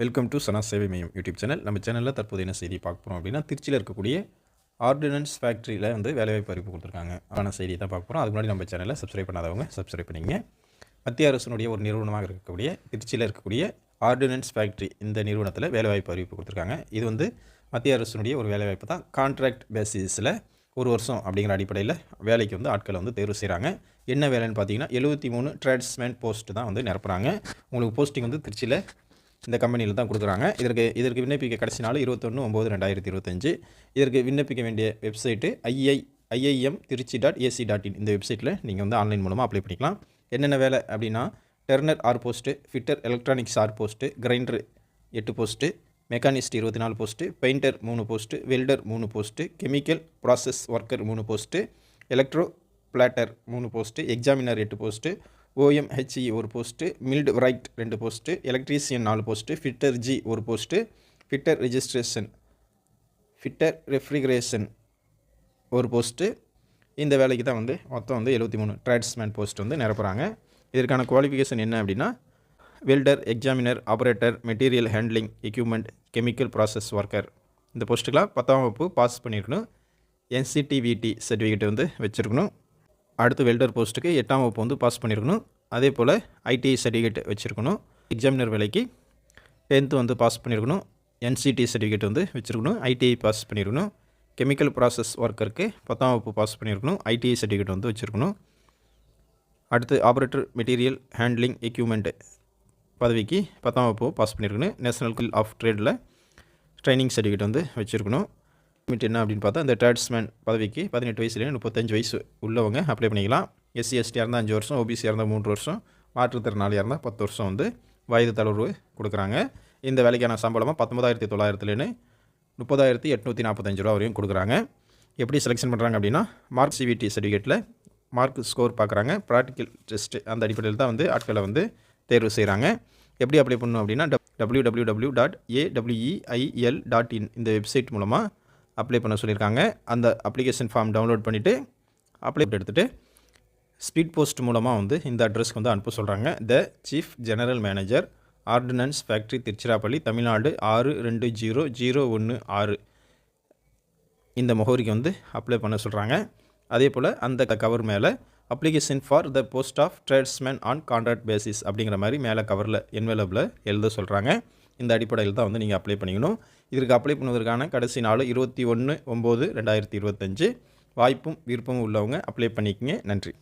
Welcome to சனா சேவை மையம் YouTube channel. நம்ம சேனலில் தற்போது என்ன செய்தி பார்க்க போகிறோம் அப்படின்னா, திருச்சியில் இருக்கக்கூடிய ஆர்டினன்ஸ் ஃபேக்ட்ரியில் வந்து வேலைவாய்ப்பு அறிவிப்பு கொடுத்துருக்காங்க. ஆன செய்தி தான் பார்க்க போகிறோம். அதுக்கு முன்னாடி நம்ம சேனலை சப்ஸ்கிரைப் பண்ணாதவங்க சப்ஸ்கிரைப் பண்ணிங்க. மத்திய அரசினுடைய ஒரு நிறுவனமாக இருக்கக்கூடிய திருச்சியில் இருக்கக்கூடிய ஆர்டினன்ஸ் ஃபேக்ட்ரி இந்த நிறுவனத்தில் வேலைவாய்ப்பு அறிவிப்பு கொடுத்துருக்காங்க. இது வந்து மத்திய அரசினுடைய ஒரு வேலைவாய்ப்பு தான். கான்ட்ராக்ட் பேசிஸில் ஒரு வருஷம் அப்படிங்கிற அடிப்படையில் வேலைக்கு வந்து ஆட்களை வந்து தேர்வு செய்கிறாங்க. என்ன வேலைன்னு பார்த்தீங்கன்னா 73 ட்ரேட்ஸ்மேன் போஸ்ட்டு தான் வந்து நிரப்புறாங்க. உங்களுக்கு போஸ்டிங் வந்து திருச்சியில் இந்த கம்பெனியில் தான் கொடுக்குறாங்க. இதற்கு விண்ணப்பிக்க கடைசி நாள் 21/9/2025. இதற்கு விண்ணப்பிக்க வேண்டிய வெப்சைட்டு iimtirchi.ac.in. இந்த வெப்சைட்டில் நீங்கள் வந்து ஆன்லைன் மூலமாக அப்ளை பண்ணிக்கலாம். என்னென்ன வேலை அப்படின்னா, turner 6 post, fitter electronics 6 post, grinder 8 post, machinist 24 post, painter 3 post, welder 3 post, chemical process worker 3 post, electroplater 3 post, examiner 8 post, OMHE 1 post, millwright 2 post, electrician 4 post, fitter G 1 post, fitter refrigeration 1 post. இந்த வேலைக்கு தான் வந்து மொத்தம் வந்து 73 tradesman post வந்து நிரப்புறாங்க. இதற்கான qualification என்ன அப்படின்னா, welder, examiner, operator, material handling equipment, chemical process worker. இந்த போஸ்ட்டுக்கெலாம் 10ஆம் வகுப்பு பாஸ் பண்ணியிருக்கணும். NCTVT சர்டிஃபிகேட் வந்து வச்சுருக்கணும். அடுத்து வெல்டர் போஸ்ட்டுக்கு 8ஆம் வகுப்பு வந்து பாஸ் பண்ணியிருக்கணும். அதே போல் ITI சர்டிஃபிகேட் வச்சுருக்கணும். எக்ஸாமினர் வேலைக்கு 10th வந்து பாஸ் பண்ணியிருக்கணும். NCT சர்டிஃபிகேட் வந்து வச்சுருக்கணும். ITI பாஸ் பண்ணியிருக்கணும். கெமிக்கல் ப்ராசஸ் ஒர்க்கருக்கு 10ஆம் வகுப்பு பாஸ் பண்ணியிருக்கணும். ITI சர்டிஃபிகேட் வந்து வச்சுருக்கணும். அடுத்து ஆப்ரேட்டர், மெட்டீரியல் ஹேண்ட்லிங் எக்யூப்மெண்ட் பதவிக்கு 10ஆம் வகுப்பு பாஸ் பண்ணியிருக்கணும். நேஷனல் ஸ்கூல் ஆஃப் ட்ரேடில் ட்ரைனிங் சர்டிஃபிகேட் வந்து வச்சுருக்கணும். லிமிட் என்ன அப்படின்னு பார்த்தா, இந்த ட்ரேட்ஸ்மேன் பதவிக்கு 18 வயசுலேருந்து 35 வயசு உள்ளவங்க அப்ளை பண்ணிக்கலாம். SC ST இருந்தால் 5 வருஷம், OBC இருந்தால் 3 வருஷம், மாற்றுத்திறனாளியாக இருந்தால் 10 வருஷம் வந்து வயது தளர்வு கொடுக்குறாங்க. இந்த வேலைக்கான சம்பளமாக 19,900லேருந்து 30,845 ரூபா வரையும் கொடுக்குறாங்க. எப்படி செலெக்ஷன் பண்ணுறாங்க அப்படின்னா, மார்க் CVT சர்டிஃபிகேட்டில் மார்க் ஸ்கோர் பார்க்குறாங்க. ப்ராக்டிக்கல் டெஸ்ட்டு அந்த அடிப்படையில் தான் வந்து ஆட்களை வந்து தேர்வு செய்கிறாங்க. எப்படி அப்ளை பண்ணணும் அப்படின்னா, www.aweil.in இந்த வெப்சைட் மூலமாக அப்ளை பண்ண சொல்லியிருக்காங்க. அந்த அப்ளிகேஷன் ஃபார்ம் டவுன்லோட் பண்ணிவிட்டு அப்ளை எடுத்துகிட்டு ஸ்பீட் போஸ்ட் மூலமாக வந்து இந்த அட்ரஸ்க்கு வந்து அனுப்ப சொல்கிறாங்க. The chief general manager, ordinance factory, Tiruchirappalli, Tamil Nadu 620016 இந்த முகவரிக்கு வந்து அப்ளை பண்ண சொல்கிறாங்க. அதே போல் அந்த கவர் மேலே application for the post of tradesman on contract basis அப்படிங்கிற மாதிரி மேலே கவரில் என்வெலப்பில் எழுத சொல்கிறாங்க. இந்த அடிப்படையில் தான் வந்து நீங்கள் அப்ளை பண்ணிக்கணும். இதற்கு அப்ளை பண்ணுவதற்கான கடைசி நாள் 21/9/2025. வாய்ப்பும் விருப்பமும் உள்ளவங்க அப்ளை பண்ணிக்கங்க. நன்றி.